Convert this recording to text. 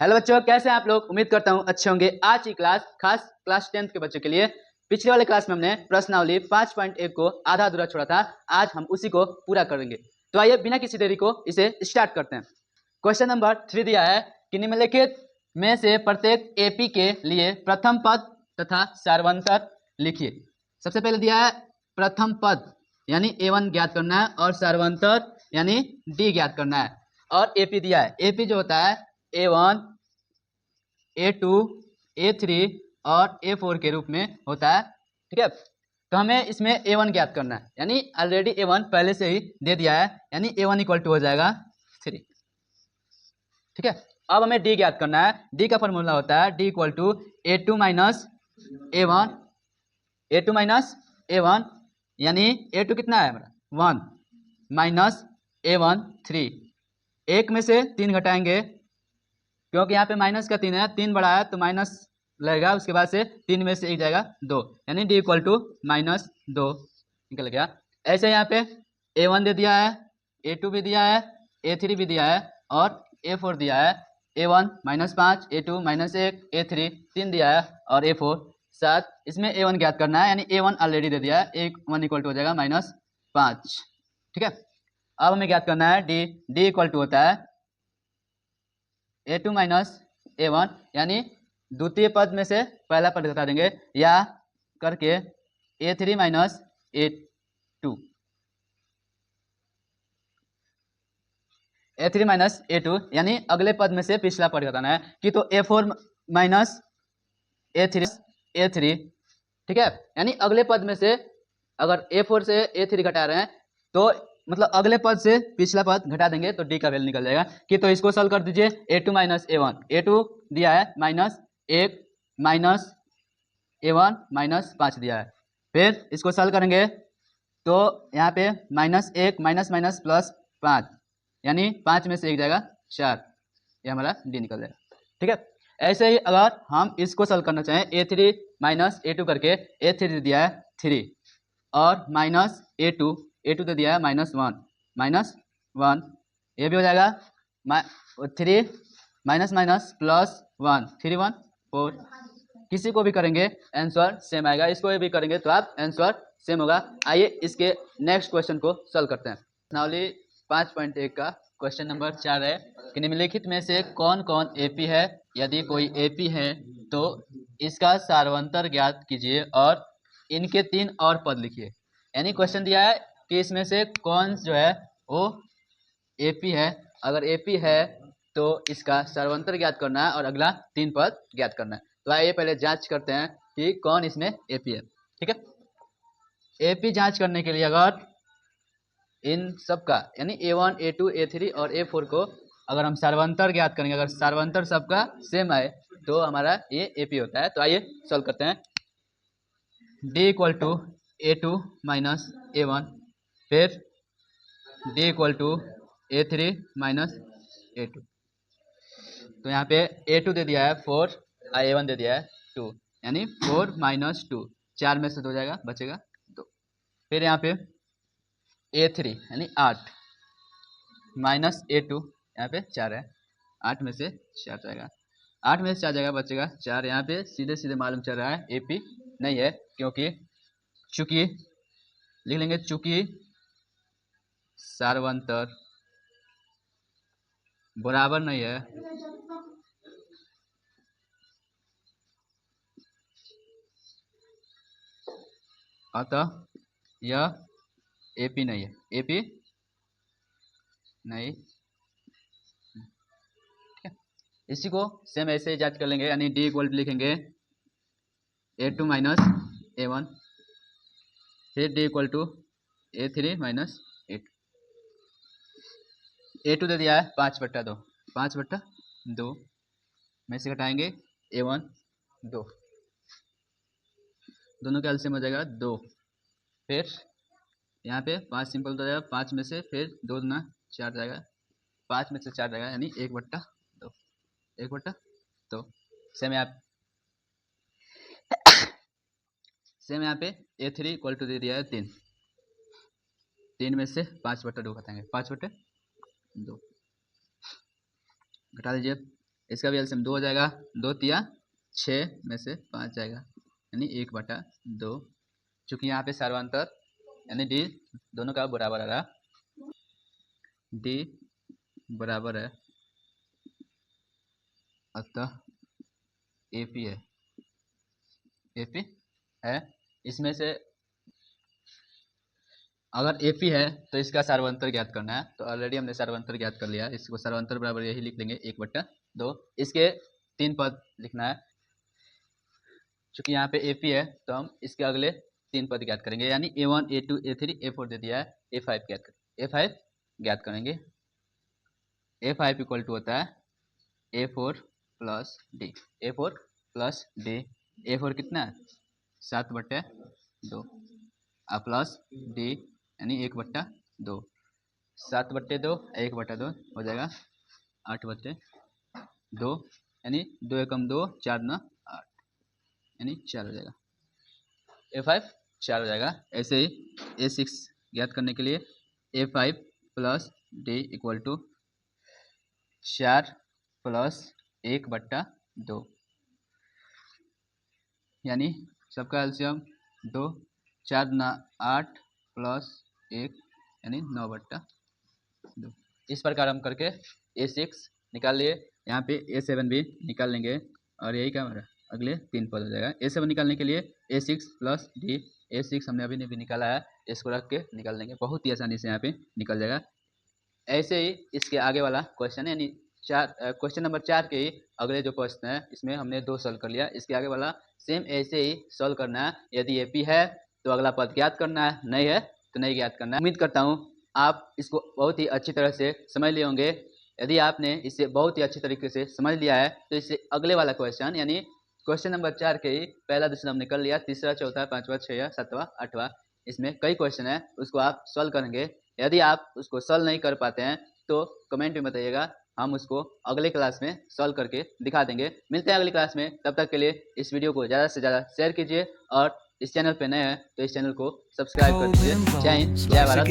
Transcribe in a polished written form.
Hello बच्चों, कैसे हैं आप लोग। उम्मीद करता हूँ अच्छे होंगे। आज की क्लास खास क्लास 10th के बच्चों के लिए। पिछले वाले क्लास में हमने प्रश्नावली 5.1 को आधा अधूरा छोड़ा था। आज हम उसी को पूरा करेंगे। तो आइए बिना किसी देरी को इसे स्टार्ट करते हैं। क्वेश्चन नंबर 3 दिया है कि निम्नलिखित में से प्रत्येक एपी के लिए प्रथम पद तथा सार्वंतर लिखिए। सबसे पहले दिया है प्रथम पद यानी A1 ज्ञात करना है और सार्वंतर यानी D ज्ञात करना है। और एपी दिया है, एपी जो होता है A1, A2, A3 और A4 के रूप में होता है। ठीक है, तो हमें इसमें A1 ज्ञात करना है, यानी ऑलरेडी A1 पहले से ही दे दिया है, यानी A1 इक्वल टू हो जाएगा 3। ठीक है, अब हमें D ज्ञात करना है। D का फॉर्मूला होता है D equal to A2 minus A1, A2 minus A1 यानी A2 कितना है हमारा 1 माइनस A1 3। एक में से 3 घटाएंगे क्योंकि यहाँ पे माइनस का 3 है, 3 बड़ा है तो माइनस लगेगा, उसके बाद से 3 में से 1 जाएगा 2, यानी D इक्वल टू माइनस 2 निकल गया। ऐसे यहाँ पे A1 दे दिया है, A2 भी दिया है, A3 भी दिया है और A4 दिया है। A1 minus 5, A2 minus 1, A3 3 दिया है और A4 7। इसमें A1 ज्ञात करना है, यानी A1 ऑलरेडी दे दिया है, A1 इक्वल टू हो जाएगा माइनस 5। ठीक है, अब हमें ज्ञात करना है D इक्वल टू होता है A2 माइनस A1, यानी द्वितीय पद में से पहला पद घटा देंगे या करके A3 minus A2, A3 minus A2 यानी अगले पद में से पिछला पद घटाना है कि तो A4 माइनस A3। ठीक है, यानी अगले पद में से अगर A4 से A3 घटा रहे हैं तो मतलब अगले पद से पिछला पद घटा देंगे तो D का वैल्यू निकल जाएगा कि तो इसको सॉल्व कर दीजिए। A2 माइनस A1, A2 दिया है माइनस 1 माइनस A1 माइनस 5 दिया है। फिर इसको सॉल्व करेंगे तो यहाँ पे माइनस 1 माइनस माइनस प्लस 5 यानी 5 में से 1 जाएगा 4, ये हमारा D निकल जाएगा। ठीक है, ऐसे ही अगर हम इसको सॉल्व करना चाहें A3 माइनस A2 करके, A3 दिया है 3 और माइनस A2 दे दिया है माइनस 1, ये भी हो जाएगा 3 माइनस माइनस प्लस 1, 3 1 4। किसी को भी करेंगे आंसर सेम आएगा, इसको भी करेंगे तो आप आंसर सेम होगा। आइए इसके नेक्स्ट क्वेश्चन को सॉल्व करते हैं। प्रश्नावली 5.1 का क्वेश्चन नंबर 4 है कि निम्नलिखित में से कौन कौन एपी है। यदि कोई एपी है तो इसका सार्वंतर ज्ञात कीजिए और इनके 3 और पद लिखिए। यानी क्वेश्चन दिया है कि इसमें से कौन जो है वो एपी है। अगर एपी है तो इसका सार्वंतर ज्ञात करना है और अगला 3 पद ज्ञात करना है। तो आइए पहले जांच करते हैं कि कौन इसमें एपी है। ठीक है, एपी जांच करने के लिए अगर इन सब का यानी A1, A2, A3 और A4 को अगर हम सार्वंतर ज्ञात करेंगे, अगर सार्वंतर सबका सेम आए तो हमारा ये एपी होता है। तो आइए सॉल्व करते हैं। D equal to A2 minus A1, फिर D equal to A3 minus A2। तो यहाँ पे A2 दे दिया है 4 और A1 दे दिया है 2, यानी 4 माइनस 2, 4 में से 2 जाएगा, बचेगा 2। फिर यहाँ पे A3 यानी 8 माइनस A2, यहाँ पे 4 है, 8 में से 4 जाएगा, 8 में से 4 जाएगा, बचेगा 4। यहाँ पे सीधे सीधे मालूम चल रहा है एपी नहीं है, क्योंकि चूंकि लिख लेंगे चूंकि सार्वंतर बराबर नहीं है अतः यह एपी नहीं है, एपी नहीं। इसी को सेम ऐसे ही जांच कर लेंगे, यानी D इक्वल लिखेंगे A2 माइनस A1, फिर D equal to A3 minus A2 दे दिया है 5/2, 5/2 में से घटाएंगे A1 2, दोनों का एलसीएम हो जाएगा 2। फिर यहाँ पे 5 सिंपल तो जाएगा, 5 में से फिर 2 दूना 4 जाएगा, 5 में से 4 जाएगा, यानी 1/2, 1/2। सेम यहाँ पे A3 इक्वल टू दे दिया है 3, 3 में से 5/2 घटाएंगे, 5/2 घटा लीजिए इसका भी एलसीएम 2 हो जाएगा, 2 तिया 6 में से 5 जाएगा, यानी 1/2। चूँकि यहाँ पे सर्वांतर यानी डी दोनों का बराबर आ रहा, डी बराबर है, अतः एपी है, एपी है। इसमें से अगर एपी है तो इसका सर्वांतर ज्ञात करना है, तो ऑलरेडी हमने सर्वांतर ज्ञात कर लिया है। इसको सर्वांतर बराबर यही लिख लेंगे 1/2। इसके 3 पद लिखना है, चूँकि यहाँ पे एपी है तो हम इसके अगले 3 पद ज्ञात करेंगे, यानी A1 A2 A3 A4 दे दिया है, A5 ज्ञात करेंगे, A5 ज्ञात करेंगे। A5 इक्वल टू होता है A4 plus D, A4 plus D. A4 कितना है 7/2 प्लस डी यानी 1/2, 7/2 1/2 हो जाएगा 8/2, यानी 2 एकम 2 4 9 8, यानी 4 हो जाएगा। A5 4 हो जाएगा। ऐसे ही A6 ज्ञात करने के लिए A5 plus D equal to 4 plus 1/2, यानी सबका एलसीएम 2, 4 9 8 प्लस 1 यानी 9/2। इस प्रकार हम करके A6 निकाल लिए। यहाँ पे A7 भी निकाल लेंगे और यही क्या हमारा अगले 3 पद हो जाएगा। A7 निकालने के लिए A6 प्लस डी, A6 हमने अभी भी निकाला है, इसको रख के निकाल लेंगे, बहुत ही आसानी से यहाँ पे निकल जाएगा। ऐसे ही इसके आगे वाला क्वेश्चन है, यानी क्वेश्चन नंबर 4 के ही अगले जो प्रश्न है इसमें हमने 2 सॉल्व कर लिया, इसके आगे वाला सेम ऐसे ही सॉल्व करना है। यदि एपी है तो अगला पद ज्ञात करना है, नहीं है तो नहीं ज्ञात करना है। उम्मीद करता हूँ आप इसको बहुत ही अच्छी तरह से समझ लिए होंगे। यदि आपने इसे बहुत ही अच्छी तरीके से समझ लिया है तो इससे अगले वाला क्वेश्चन यानी क्वेश्चन नंबर 4 के ही पहला दूसरा हमने कर लिया, तीसरा चौथा पाँचवा छठा सातवां आठवां, इसमें कई क्वेश्चन है, उसको आप सॉल्व करेंगे। यदि आप उसको सॉल्व नहीं कर पाते हैं तो कमेंट में बताइएगा, हम उसको अगले क्लास में सॉल्व करके दिखा देंगे। मिलते हैं अगली क्लास में, तब तक के लिए इस वीडियो को ज़्यादा से ज़्यादा शेयर कीजिए और इस चैनल पे नए हैं तो इस चैनल को सब्सक्राइब कर दीजिए। जय हिंद, जय भारत।